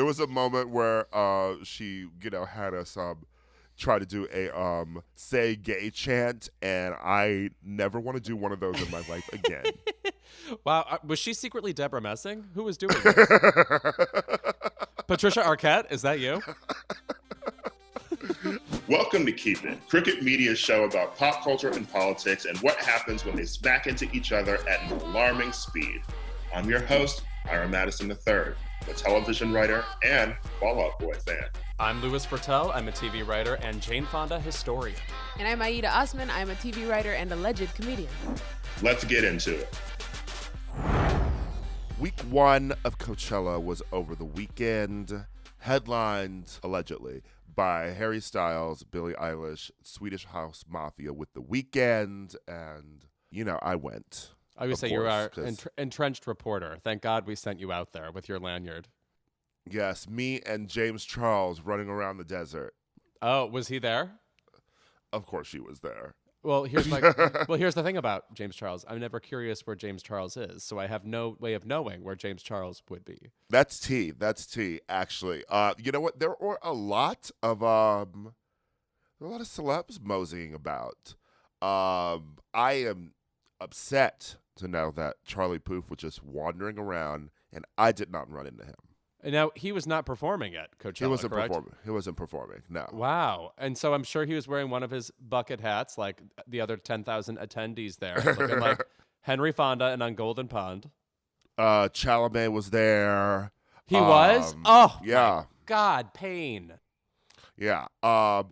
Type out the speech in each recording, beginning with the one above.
was a moment where she, had us try to do a say gay chant, and I never want to do one of those in my life again. Wow, was she secretly Deborah Messing? Who was doing this? Patricia Arquette, is that you? Welcome to Keep It, Cricket Media's show about pop culture and politics and what happens when they smack into each other at an alarming speed. I'm your host, Ira Madison III, a television writer and Fall Out Boy fan. I'm Louis Fertel. I'm a TV writer and Jane Fonda historian. And I'm Aida Osman. I'm a TV writer and alleged comedian. Let's get into it. Week 1 of Coachella was over the weekend, headlined, allegedly, by Harry Styles, Billie Eilish, Swedish House Mafia with The Weeknd, and, I went. I would say you're our entrenched reporter. Thank God we sent you out there with your lanyard. Yes, me and James Charles running around the desert. Oh, was he there? Of course she was there. Well, here's the thing about James Charles. I'm never curious where James Charles is, so I have no way of knowing where James Charles would be. That's tea, actually. You know what? There were a lot of celebs moseying about. I am upset to know that Charlie Puth was just wandering around, and I did not run into him. And now, he was not performing at Coachella, He wasn't correct? performing. He wasn't performing, no. Wow. And so I'm sure he was wearing one of his bucket hats like the other 10,000 attendees there, looking like Henry Fonda and on Golden Pond. Chalamet was there. He was? Oh, yeah. My God, pain. Yeah. A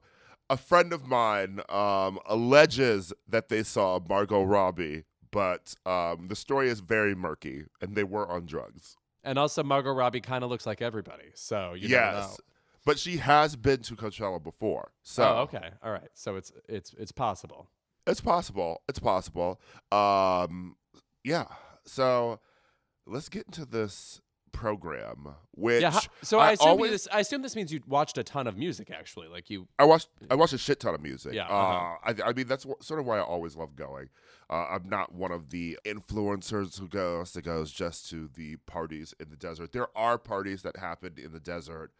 friend of mine alleges that they saw Margot Robbie, but the story is very murky, and they were on drugs. And also, Margot Robbie kind of looks like everybody, so you never know. But she has been to Coachella before. So. Oh, okay, all right. So it's possible. It's possible. Yeah. So let's get into this program. Which I assume this means you watched a ton of music. Actually, like you. I watched a shit ton of music. Yeah. I mean that's sort of why I always love going. I'm not one of the influencers who goes just to the parties in the desert. There are parties that happen in the desert,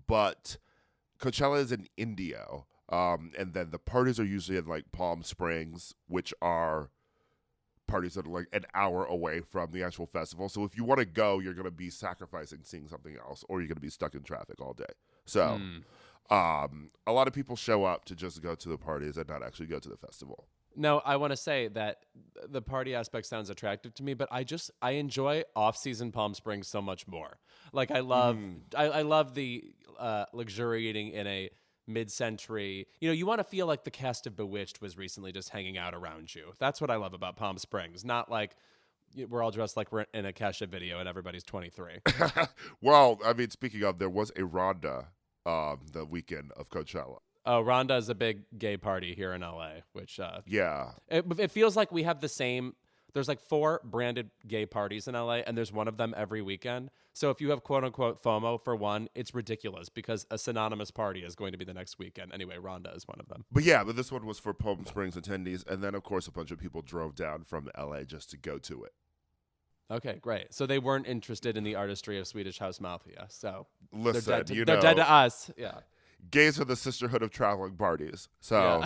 but Coachella is in Indio, and then the parties are usually in like Palm Springs, which are parties that are like an hour away from the actual festival. So if you want to go, you're going to be sacrificing seeing something else, or you're going to be stuck in traffic all day. So a lot of people show up to just go to the parties and not actually go to the festival. No, I want to say that the party aspect sounds attractive to me, but I enjoy off-season Palm Springs so much more. Like I love the luxuriating in a mid-century. You want to feel like the cast of Bewitched was recently just hanging out around you. That's what I love about Palm Springs. Not like we're all dressed like we're in a Kesha video and everybody's 23. Well, I mean, speaking of, there was a Rhonda the weekend of Coachella. Oh, Rhonda is a big gay party here in LA, which yeah, it feels like we have the same. There's like 4 branded gay parties in LA, and there's one of them every weekend. So if you have quote unquote FOMO for one, it's ridiculous because a synonymous party is going to be the next weekend. Anyway, Rhonda is one of them. But this one was for Palm Springs attendees, and then of course a bunch of people drove down from LA just to go to it. Okay, great. So they weren't interested in the artistry of Swedish House Mafia. So listen, they're dead to us. Yeah. Gays are the sisterhood of traveling parties. So,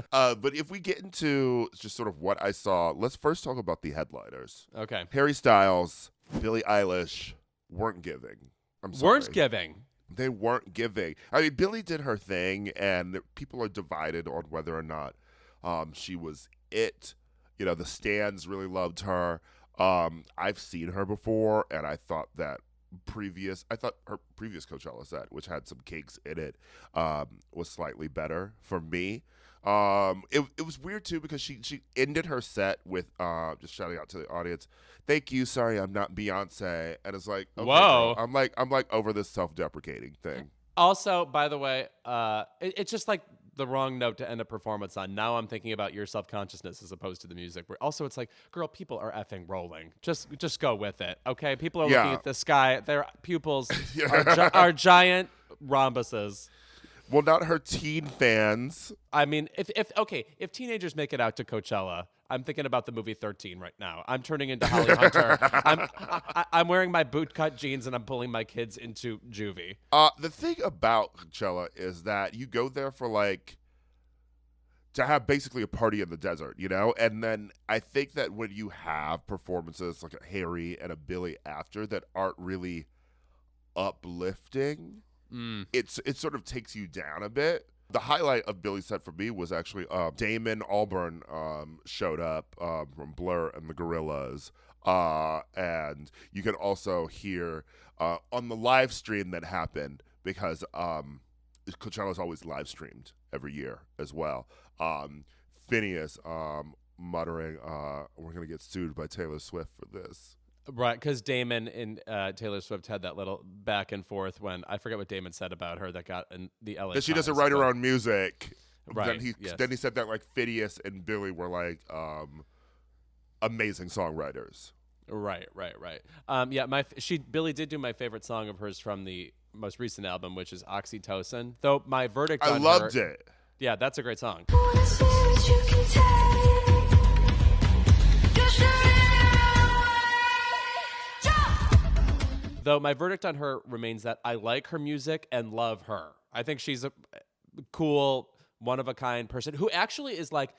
but if we get into just sort of what I saw, let's first talk about the headliners. Okay. Harry Styles, Billie Eilish weren't giving. I'm sorry. Weren't giving. They weren't giving. I mean, Billie did her thing, and people are divided on whether or not she was it. The stands really loved her. I've seen her before, and I thought her previous Coachella set, which had some cakes in it, was slightly better for me. It was weird too because she ended her set with just shouting out to the audience, "Thank you, sorry I'm not Beyonce," and it's like, okay, whoa, girl, I'm like over this self-deprecating thing. Also, by the way, it's just like the wrong note to end a performance on. Now I'm thinking about your self-consciousness as opposed to the music. Also, it's like, girl, people are effing rolling. Just go with it, okay? People are looking at the sky. Their pupils are giant rhombuses. Well, not her teen fans. I mean, if teenagers make it out to Coachella, I'm thinking about the movie 13 right now. I'm turning into Holly Hunter. I'm wearing my bootcut jeans and I'm pulling my kids into juvie. The thing about Coachella is that you go there for like to have basically a party in the desert, you know? And then I think that when you have performances like a Harry and a Billie after that aren't really uplifting, it sort of takes you down a bit. The highlight of Billie's set for me was actually Damon Albarn showed up from Blur and the Gorillaz. And you can also hear on the live stream that happened, because Coachella's always live streamed every year as well. Phineas muttering, we're going to get sued by Taylor Swift for this. Right, because Damon and Taylor Swift had that little back and forth when I forget what Damon said about her that got in the LA. That she doesn't write her own music. Right. Then he said that like Phineas and Billie were like amazing songwriters. Right. Billie did do my favorite song of hers from the most recent album, which is Oxytocin. Though my verdict on I loved it. Yeah, that's a great song. Though my verdict on her remains that I like her music and love her. I think she's a cool, one-of-a-kind person who actually is like,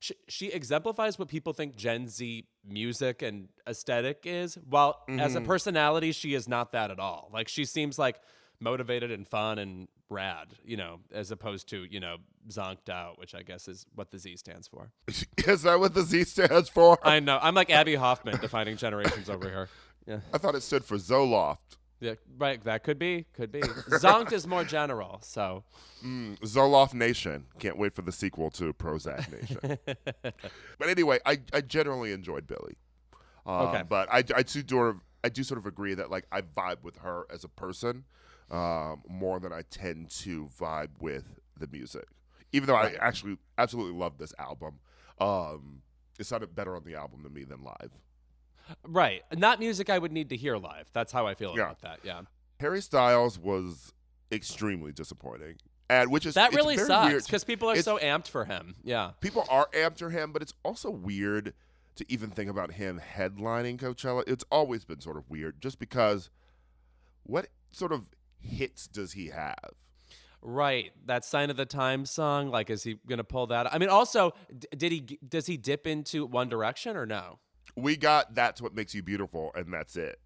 she exemplifies what people think Gen Z music and aesthetic is, while as a personality, she is not that at all. Like, she seems like motivated and fun and rad, you know, as opposed to, you know, zonked out, which I guess is what the Z stands for. Is that what the Z stands for? I know. I'm like Abby Hoffman defining generations over here. Yeah. I thought it stood for Zoloft. Yeah, right. That could be. Zonked is more general, so. Zoloft Nation. Can't wait for the sequel to Prozac Nation. But anyway, I generally enjoyed Billie. Okay. But I do sort of agree that like I vibe with her as a person more than I tend to vibe with the music. Even though I actually absolutely love this album. It sounded better on the album to me than live. Right. Not music I would need to hear live. That's how I feel about that. Yeah. Harry Styles was extremely disappointing. And which is that really sucks because people are so amped for him. Yeah. People are amped for him, but it's also weird to even think about him headlining Coachella. It's always been sort of weird just because what sort of hits does he have? Right. That Sign of the Times song, like, is he going to pull that? I mean, also, does he dip into One Direction or no? We got That's What Makes You Beautiful, and that's it.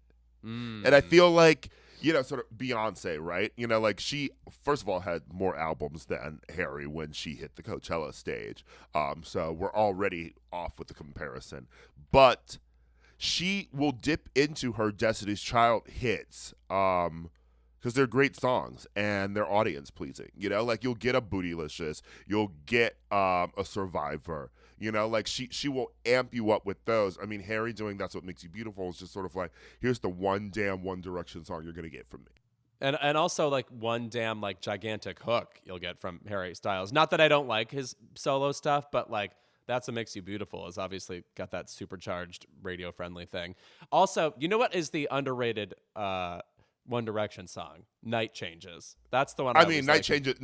And I feel like, you know, sort of Beyonce, right? You know, like she, first of all, had more albums than Harry when she hit the Coachella stage. So we're already off with the comparison. But she will dip into her Destiny's Child hits because they're great songs and they're audience pleasing. You know, like you'll get a Bootylicious, you'll get a Survivor. You know, like she will amp you up with those. I mean, Harry doing That's What Makes You Beautiful is just sort of like, here's the one damn One Direction song you're going to get from me. And also like one damn like gigantic hook you'll get from Harry Styles. Not that I don't like his solo stuff, but like That's What Makes You Beautiful has obviously got that supercharged radio friendly thing. Also, you know what is the underrated One Direction song? Night Changes. That's the one. I mean, Night Changes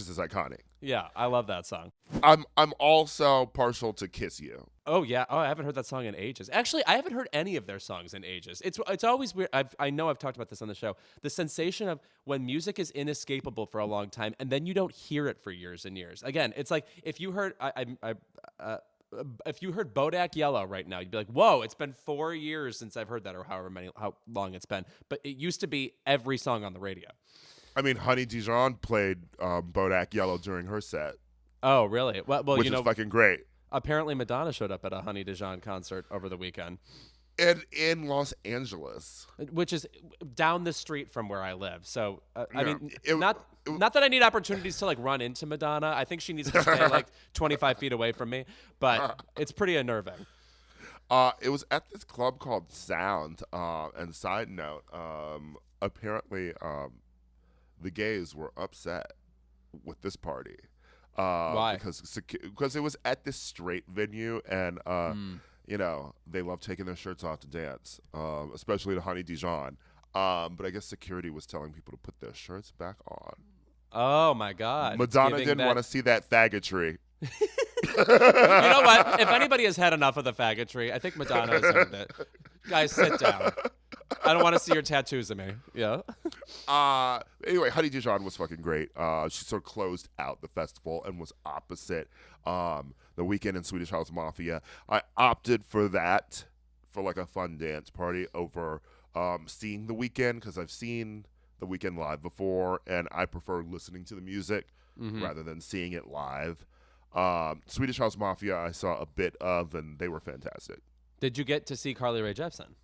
is iconic. Yeah, I love that song. I'm also partial to Kiss You. Oh yeah. Oh, I haven't heard that song in ages. Actually, I haven't heard any of their songs in ages. It's always weird. I know I've talked about this on the show. The sensation of when music is inescapable for a long time and then you don't hear it for years and years. Again, it's like if you heard if you heard Bodak Yellow right now, you'd be like, whoa, it's been 4 years since I've heard that, or how long it's been. But it used to be every song on the radio. I mean, Honey Dijon played Bodak Yellow during her set. Oh, really? Well, which is fucking great. Apparently Madonna showed up at a Honey Dijon concert over the weekend. And in Los Angeles. Which is down the street from where I live. So, I mean, not that I need opportunities to, like, run into Madonna. I think she needs to stay, like, 25 feet away from me. But it's pretty unnerving. It was at this club called Sound. And side note, apparently the gays were upset with this party. Why? Because it was at this straight venue, and you know, they love taking their shirts off to dance, especially to Honey Dijon. But I guess security was telling people to put their shirts back on. Oh my God. Madonna didn't want to see that faggotry. You know what? If anybody has had enough of the faggotry, I think Madonna has earned it. Guys, sit down. I don't want to see your tattoos of me. Yeah. Anyway, Honey Dijon was fucking great. She sort of closed out the festival and was opposite The Weeknd and Swedish House Mafia. I opted for that, for like a fun dance party, over seeing The Weeknd, because I've seen The Weeknd live before, and I prefer listening to the music rather than seeing it live. Swedish House Mafia I saw a bit of, and they were fantastic. Did you get to see Carly Rae Jepsen?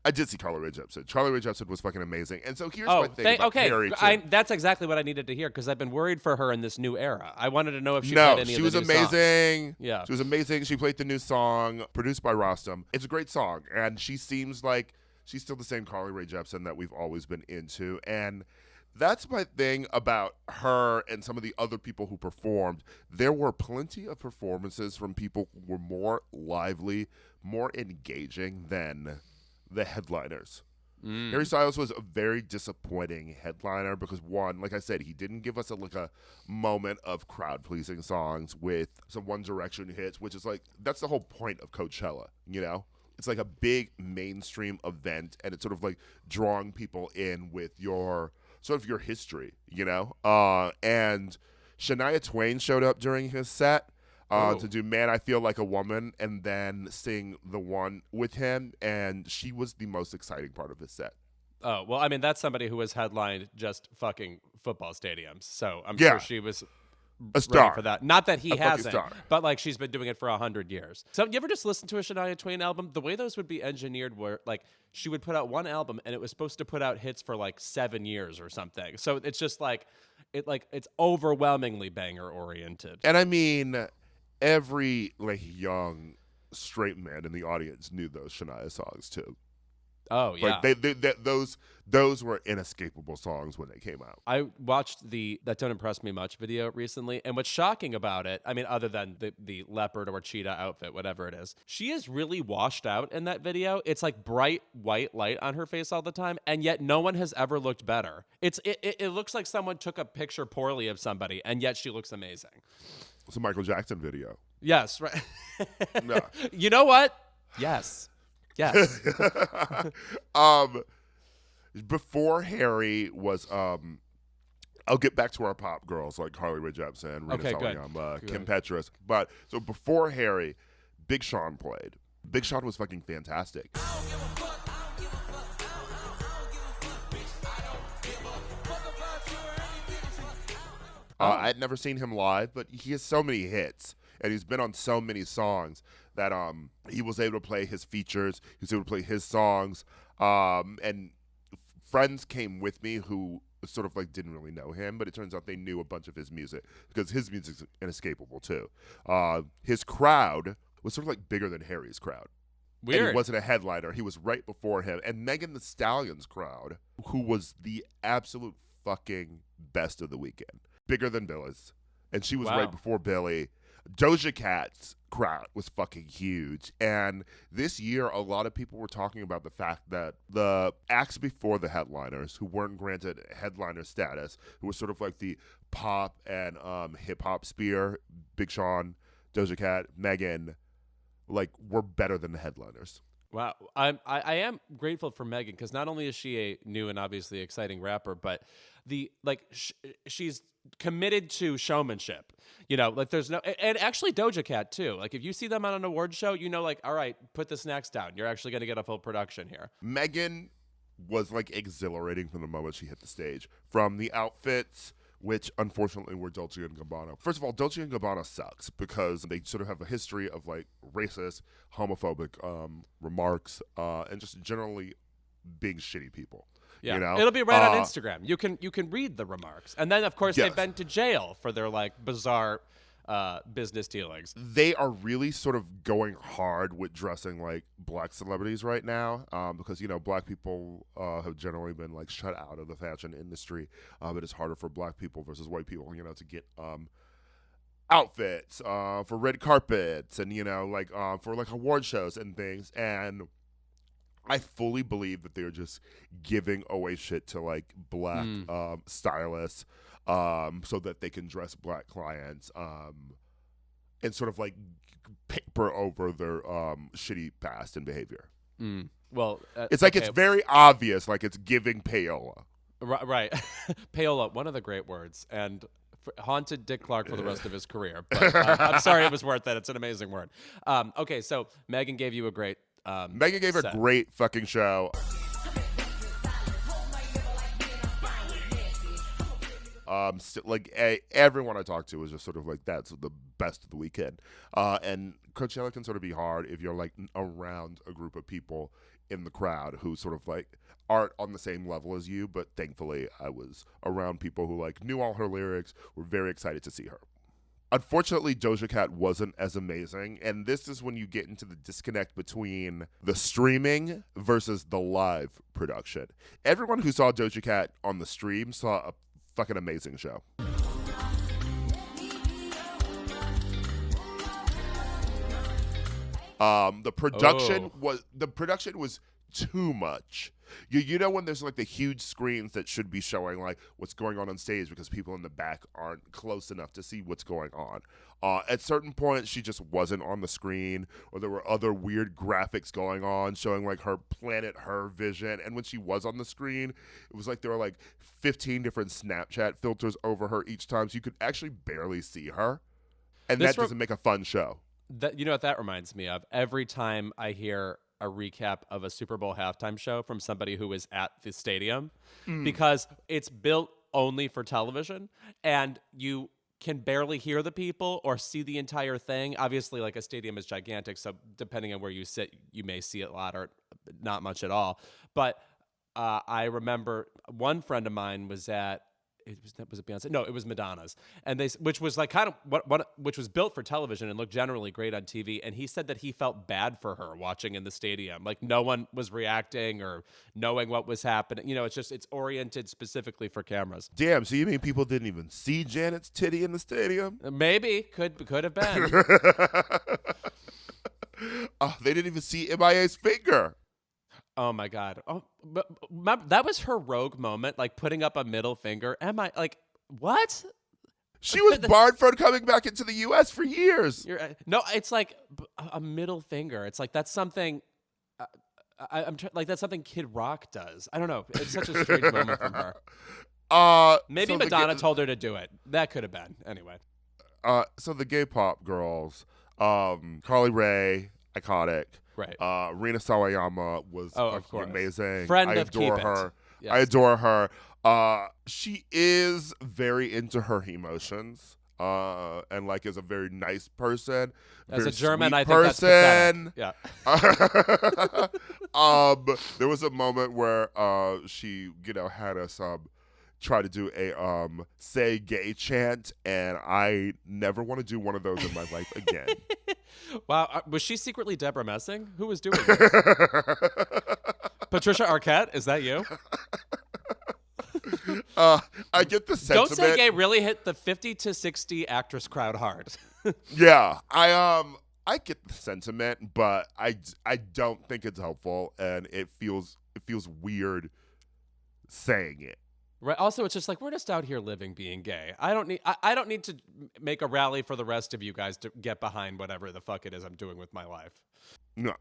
I did see Carly Rae Jepsen. Carly Rae Jepsen was fucking amazing. And so here's my thing about Harry, too. That's exactly what I needed to hear, because I've been worried for her in this new era. I wanted to know if she played any of the new songs. No, she was amazing. Yeah. She was amazing. She played the new song, produced by Rostam. It's a great song, and she seems like she's still the same Carly Rae Jepsen that we've always been into. And that's my thing about her and some of the other people who performed. There were plenty of performances from people who were more lively, more engaging than the headliners. Harry Styles was a very disappointing headliner because, one, like I said, he didn't give us a moment of crowd-pleasing songs with some One Direction hits, which is like, that's the whole point of Coachella, you know? It's like a big mainstream event, and it's sort of like drawing people in with your sort of your history, you know? And Shania Twain showed up during his set to do Man, I Feel Like a Woman, and then sing The One with him, and she was the most exciting part of his set. Oh, well, I mean, that's somebody who has headlined just fucking football stadiums, so I'm sure she was a star ready for that. Not that he hasn't, but like she's been doing it for 100 years. So you ever just listen to a Shania Twain album? The way those would be engineered were like she would put out one album and it was supposed to put out hits for like 7 years or something. So it's just it's overwhelmingly banger oriented. And I mean, every young straight man in the audience knew those Shania songs too. Oh yeah, those were inescapable songs when they came out. I watched the That Don't Impress Me Much video recently, and what's shocking about it, I mean, other than the leopard or cheetah outfit, whatever it is, she is really washed out in that video. It's like bright white light on her face all the time, and yet no one has ever looked better. It looks like someone took a picture poorly of somebody, and yet she looks amazing. It's a Michael Jackson video. Yes, right. No. You know what? Yes. Yes. Before Harry was, I'll get back to our pop girls like Carly Rae Jepsen, Rita Sawayama, Kim Petras. But so before Harry, Big Sean played. Big Sean was fucking fantastic. I'd never seen him live, but he has so many hits, and he's been on so many songs that he was able to play his features, he was able to play his songs, and friends came with me who sort of didn't really know him, but it turns out they knew a bunch of his music because his music's inescapable too. His crowd was sort of bigger than Harry's crowd. Weird. And he wasn't a headliner. He was right before him. And Megan Thee Stallion's crowd, who was the absolute fucking best of the weekend. Bigger than Billie's. And she was right before Billie. Doja Cat's crowd was fucking huge. And this year, a lot of people were talking about the fact that the acts before the headliners, who weren't granted headliner status, who was sort of like the pop and hip-hop sphere, Big Sean, Doja Cat, Megan, were better than the headliners. Wow. I am grateful for Megan because not only is she a new and obviously exciting rapper, but she's committed to showmanship. There's no, and actually Doja Cat too. If you see them on an award show, all right, put the snacks down. You're actually going to get a full production here. Megan was exhilarating from the moment she hit the stage. From the outfits, which unfortunately were Dolce & Gabbana. First of all, Dolce & Gabbana sucks because they sort of have a history of racist, homophobic remarks, and just generally being shitty people. Yeah, it'll be right on Instagram. You can read the remarks, and then of course they've been to jail for their bizarre business dealings. They are really sort of going hard with dressing like black celebrities right now, because black people have generally been shut out of the fashion industry. It is harder for black people versus white people, to get outfits for red carpets and for award shows and things. And I fully believe that they're just giving away shit to like black stylists so that they can dress black clients and sort of like paper over their shitty past and behavior. Well, it's like it's very obvious, like it's giving payola. Right. Payola, one of the great words, and haunted Dick Clark for the rest of his career. But I'm sorry, it was worth it. It's an amazing word. Okay, so Megan gave you a great Megan gave set. a great fucking show. Everyone I talked to was just sort of like, that's the best of the weekend. And Coachella can sort of be hard if you're like around a group of people in the crowd who sort of like aren't on the same level as you. But thankfully, I was around people who like knew all her lyrics, were very excited to see her. Unfortunately, Doja Cat wasn't as amazing, and this is when you get into the disconnect between the streaming versus the live production. Everyone who saw Doja Cat on the stream saw a fucking amazing show. The production was too much. You know when there's like the huge screens that should be showing like what's going on stage because people in the back aren't close enough to see what's going on. At certain points, she just wasn't on the screen, or there were other weird graphics going on showing like her planet, her vision. And when she was on the screen, it was like there were like 15 different Snapchat filters over her each time, so you could actually barely see her. And that doesn't make a fun show. You know what that reminds me of? Every time I hear a recap of a Super Bowl halftime show from somebody who was at the stadium, because it's built only for television and you can barely hear the people or see the entire thing. Obviously, like a stadium is gigantic, so depending on where you sit, you may see it a lot or not much at all. But I remember one friend of mine was at, was it Beyonce? No, it was Madonna's, and which was like kind of which was built for television and looked generally great on TV. And he said that he felt bad for her watching in the stadium, like no one was reacting or knowing what was happening. You know, it's oriented specifically for cameras. Damn, so you mean people didn't even see Janet's titty in the stadium? Maybe could have been. They didn't even see MIA's finger. Oh my God! Oh, but that was her rogue moment, like putting up a middle finger. Am I like what? She was barred from coming back into the U.S. for years. No, it's like a middle finger. It's like that's something. That's something Kid Rock does. I don't know. It's such a strange moment from her. Maybe so Madonna told her to do it. That could have been anyway. So the gay pop girls, Carly Rae, iconic. Right. Rina Sawayama was amazing. Friend I of adore Keep her. It. Yes. I adore her. She is very into her emotions. And like is a very nice person. As a German, I think that's pathetic. Yeah. There was a moment where she, had us try to do a say gay chant, and I never want to do one of those in my life again. Wow. Was she secretly Deborah Messing? Who was doing this? Patricia Arquette? Is that you? I get the sentiment. Don't Say Gay really hit the 50 to 60 actress crowd hard. Yeah. I get the sentiment, but I don't think it's helpful, and it feels weird saying it. Right. Also, it's just like we're just out here living, being gay. I don't need to make a rally for the rest of you guys to get behind whatever the fuck it is I'm doing with my life. No.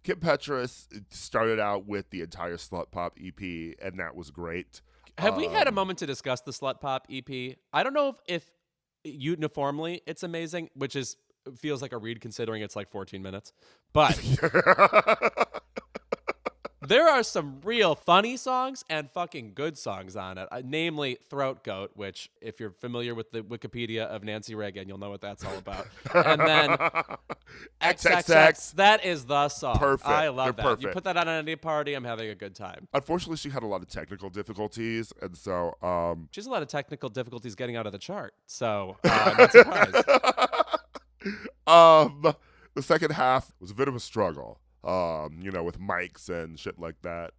Kim Petras started out with the entire Slut Pop EP, and that was great. Have we had a moment to discuss the Slut Pop EP? I don't know if uniformly it's amazing, which feels like a read considering it's like 14 minutes, but. There are some real funny songs and fucking good songs on it, namely Throat Goat, which, if you're familiar with the Wikipedia of Nancy Reagan, you'll know what that's all about. And then XXX, that is the song. Perfect. I love that. Perfect. You put that on any party, I'm having a good time. Unfortunately, she had a lot of technical difficulties, and so... She has a lot of technical difficulties getting out of the chart, so I'm not surprised. The second half was a bit of a struggle. With mics and shit like that.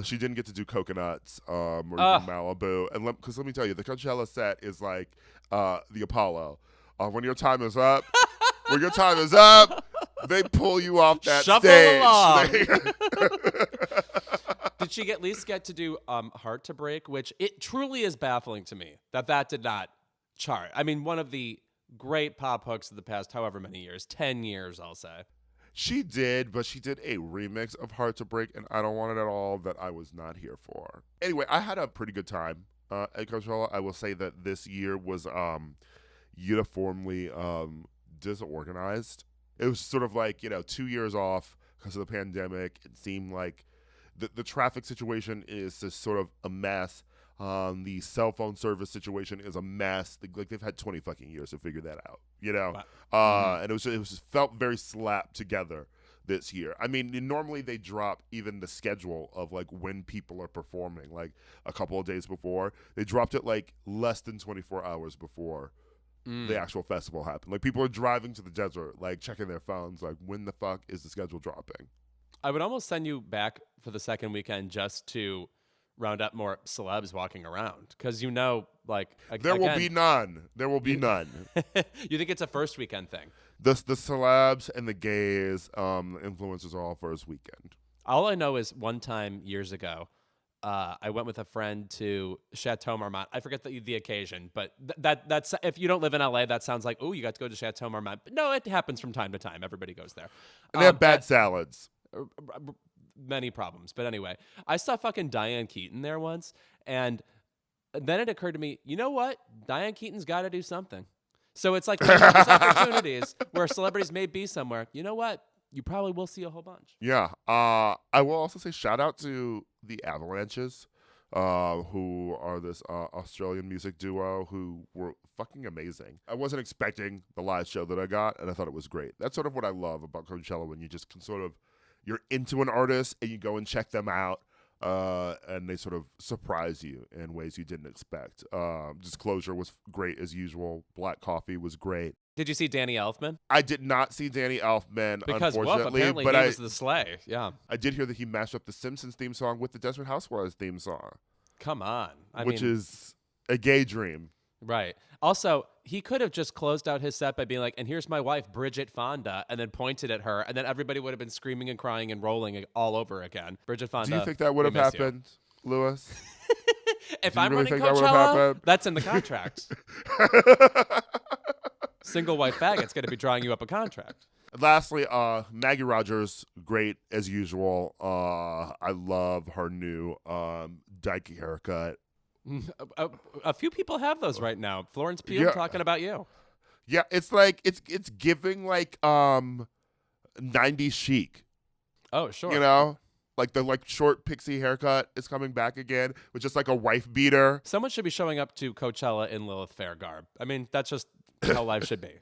She didn't get to do Coconuts or even Malibu. And because let me tell you, the Coachella set is like the Apollo. When your time is up, They pull you off that Shuffle stage. along. Did she at least get to do Heart to Break, which it truly is baffling to me that did not chart. I mean, one of the great pop hooks of the past however many years, 10 years, I'll say. She did, but she did a remix of Heart to Break, and I don't want it at all that I was not here for. Anyway, I had a pretty good time at Coachella. I will say that this year was uniformly disorganized. It was sort of like, 2 years off because of the pandemic. It seemed like the traffic situation is just sort of a mess. The cell phone service situation is a mess. Like they've had 20 fucking years to figure that out, Wow. And it was felt very slapped together this year. I mean, normally they drop even the schedule of like when people are performing, like a couple of days before. They dropped it like less than 24 hours before the actual festival happened. Like people are driving to the desert, like checking their phones, like when the fuck is the schedule dropping? I would almost send you back for the second weekend just to round up more celebs walking around, because there will be none. There will be none. You think it's a first weekend thing? The celebs and the gays, the influencers are all first weekend. All I know is one time years ago, I went with a friend to Chateau Marmont. I forget the occasion, but that's if you don't live in LA, that sounds like, oh, you got to go to Chateau Marmont. But no, it happens from time to time. Everybody goes there. And they have bad salads. Many problems. But anyway, I saw fucking Diane Keaton there once, and then it occurred to me, you know what? Diane Keaton's got to do something. So it's like there's opportunities where celebrities may be somewhere. You know what? You probably will see a whole bunch. Yeah. I will also say shout out to the Avalanches, who are this Australian music duo who were fucking amazing. I wasn't expecting the live show that I got, and I thought it was great. That's sort of what I love about Coachella, when you just can sort of, you're into an artist and you go and check them out, and they sort of surprise you in ways you didn't expect. Disclosure was great as usual. Black Coffee was great. Did you see Danny Elfman? I did not see Danny Elfman, because, unfortunately. Apparently but he was the sleigh. Yeah. I did hear that he mashed up the Simpsons theme song with the Desperate Housewives theme song. Come on. Which is a gay dream. Right. Also, he could have just closed out his set by being like, and here's my wife, Bridget Fonda, and then pointed at her, and then everybody would have been screaming and crying and rolling all over again. Bridget Fonda. Do you think that would have happened, Lewis? If I'm running Coachella, that's in the contract. Single white faggot's going to be drawing you up a contract. Lastly, Maggie Rogers, great as usual. I love her new dykey haircut. A few people have those right now. Florence Pugh talking about you. Yeah, it's like it's giving like 90s chic. Oh, sure. Like the short pixie haircut is coming back again with just like a wife beater. Someone should be showing up to Coachella in Lilith Fair garb. I mean, that's just how life should be.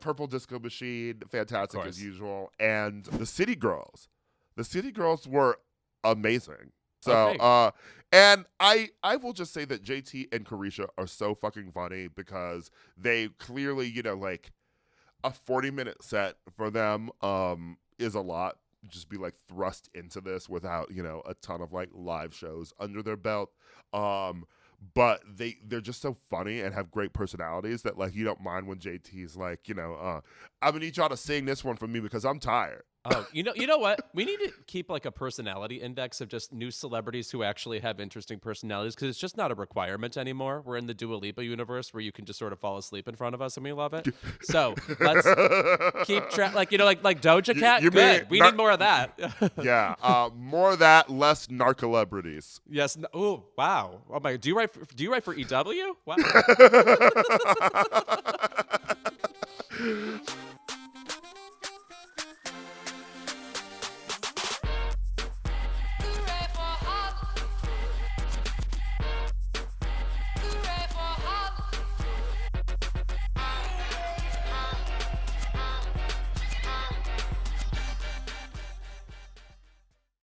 Purple Disco Machine, fantastic as usual, and the City Girls. The City Girls were amazing. So, and I will just say that JT and Carisha are so fucking funny, because they clearly, like a 40-minute set for them is a lot. Just be like thrust into this without, a ton of like live shows under their belt. But they're just so funny and have great personalities that like you don't mind when JT's like, I'm gonna need y'all to sing this one for me because I'm tired. Oh, you know what? We need to keep like a personality index of just new celebrities who actually have interesting personalities, because it's just not a requirement anymore. We're in the Dua Lipa universe where you can just sort of fall asleep in front of us and we love it. So let's keep track. Like Doja Cat. Good. We need more of that. Yeah, more of that. Less narcolebrities. Yes. Oh wow. Oh my. Do you write for EW? Wow.